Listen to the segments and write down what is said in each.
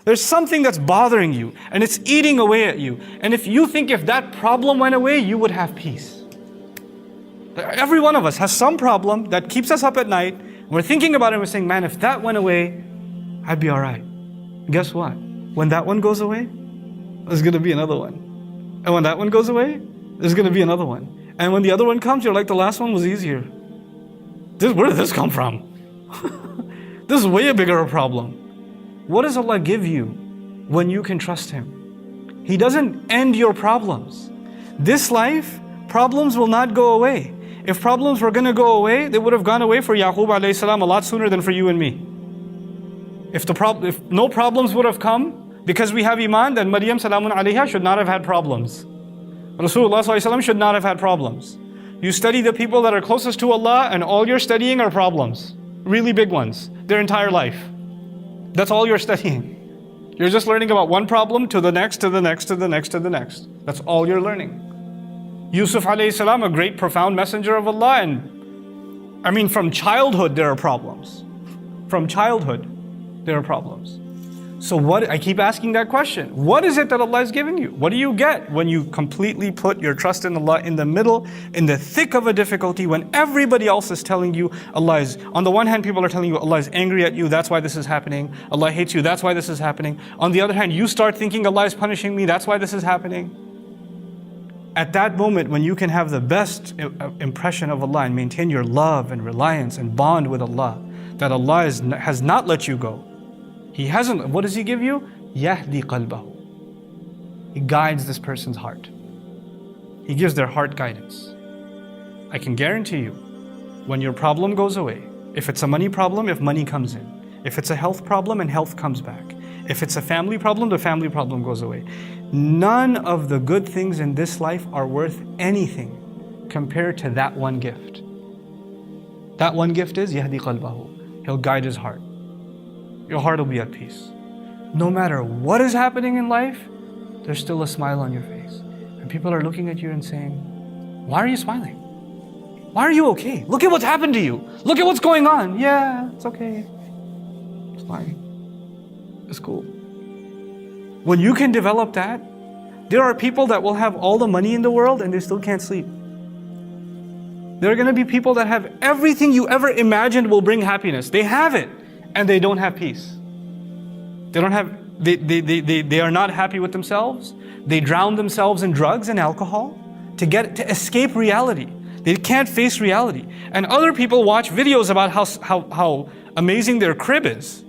There's something that's bothering you and it's eating away at you. And if you think if that problem went away, you would have peace. Every one of us has some problem that keeps us up at night. We're thinking about it and we're saying, man, if that went away, I'd be all right. Guess what? When that one goes away, there's going to be another one. And when that one goes away, there's going to be another one. And when the other one comes, you're like, the last one was easier. Where did this come from? This is way bigger a problem. What does Allah give you when you can trust Him? He doesn't end your problems. This life, problems will not go away. If problems were going to go away, they would have gone away for Yaqub alayhi salam a lot sooner than for you and me. If no problems would have come because we have Iman, then Maryam salamun alayha should not have had problems. Rasulullah sallallahu alayhi wa sallam should not have had problems. You study the people that are closest to Allah and all you're studying are problems. Really big ones. Their entire life. That's all you're studying. You're just learning about one problem to the next, to the next, to the next, to the next. That's all you're learning. Yusuf alayhi salam, a great profound messenger of Allah, and from childhood there are problems. From childhood there are problems. So I keep asking that question. What is it that Allah is giving you? What do you get when you completely put your trust in Allah in the middle, in the thick of a difficulty, when everybody else is telling you Allah is, on the one hand people are telling you Allah is angry at you, that's why this is happening. Allah hates you, that's why this is happening. On the other hand, you start thinking Allah is punishing me, that's why this is happening. At that moment when you can have the best impression of Allah and maintain your love and reliance and bond with Allah, that Allah has not let you go. He hasn't. What does He give you? Yahdi qalbahu. He guides this person's heart. He gives their heart guidance. I can guarantee you, when your problem goes away, if it's a money problem, if money comes in. If it's a health problem and health comes back. If it's a family problem, the family problem goes away. None of the good things in this life are worth anything compared to that one gift. That one gift is Yahdi qalbahu. He'll guide his heart. Your heart will be at peace. No matter what is happening in life, there's still a smile on your face. And people are looking at you and saying, why are you smiling? Why are you okay? Look at what's happened to you. Look at what's going on. Yeah, it's okay. It's fine. It's cool. When you can develop that, there are people that will have all the money in the world and they still can't sleep. There are going to be people that have everything you ever imagined will bring happiness. They have it. And they don't have peace. They are not happy with themselves. They drown themselves in drugs and alcohol to escape reality. They can't face reality. And other people watch videos about how amazing their crib is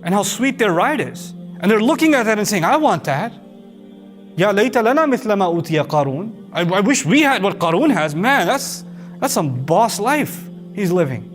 and how sweet their ride is. And they're looking at that and saying, I want that. Ya layta lana mithla ma utiya Qarun. I wish we had what Qarun has. Man, that's some boss life he's living.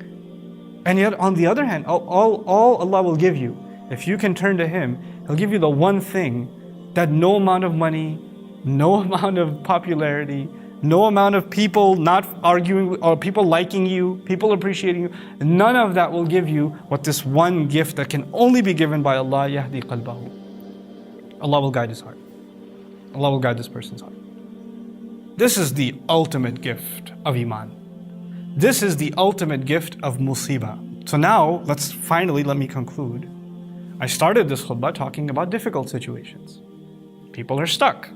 And yet, on the other hand, all Allah will give you, if you can turn to Him, He'll give you the one thing that no amount of money, no amount of popularity, no amount of people not arguing or people liking you, people appreciating you, none of that will give you what this one gift that can only be given by Allah, Yahdi qalbahu. Allah will guide his heart. Allah will guide this person's heart. This is the ultimate gift of Iman. This is the ultimate gift of musibah. So now, let me conclude. I started this khutbah talking about difficult situations. People are stuck.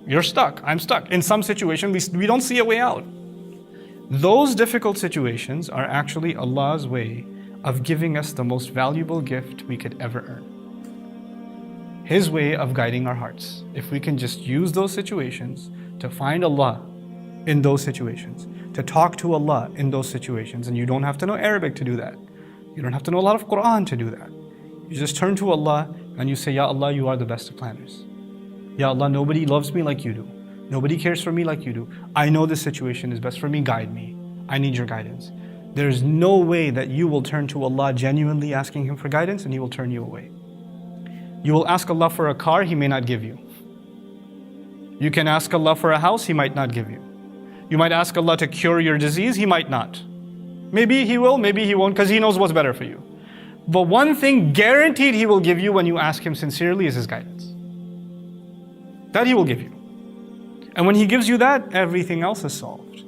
You're stuck. I'm stuck. In some situation, we don't see a way out. Those difficult situations are actually Allah's way of giving us the most valuable gift we could ever earn. His way of guiding our hearts. If we can just use those situations to find Allah in those situations, to talk to Allah in those situations. And you don't have to know Arabic to do that. You don't have to know a lot of Quran to do that. You just turn to Allah and you say, Ya Allah, you are the best of planners. Ya Allah, nobody loves me like you do. Nobody cares for me like you do. I know this situation is best for me, guide me. I need your guidance. There's no way that you will turn to Allah genuinely asking Him for guidance and He will turn you away. You will ask Allah for a car, He may not give you. You can ask Allah for a house, He might not give you. You might ask Allah to cure your disease, He might not. Maybe He will, maybe He won't, because He knows what's better for you. But one thing guaranteed He will give you when you ask Him sincerely is His guidance. That He will give you. And when He gives you that, everything else is solved.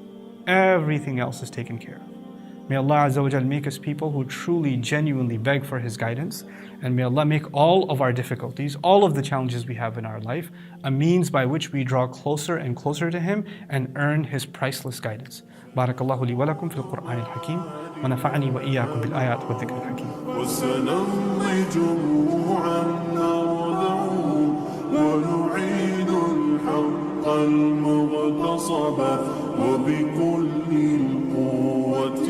Everything else is taken care of. May Allah Azza wa Jal make us people who truly, genuinely beg for His guidance. And may Allah make all of our difficulties, all of the challenges we have in our life, a means by which we draw closer and closer to Him and earn His priceless guidance. Barakallahu li wa lakum fil Qur'an al-Hakim. Wa nafa'ani wa iyyakum bil ayat wa dhikr al-Hakim. المغتصب وبكل القوة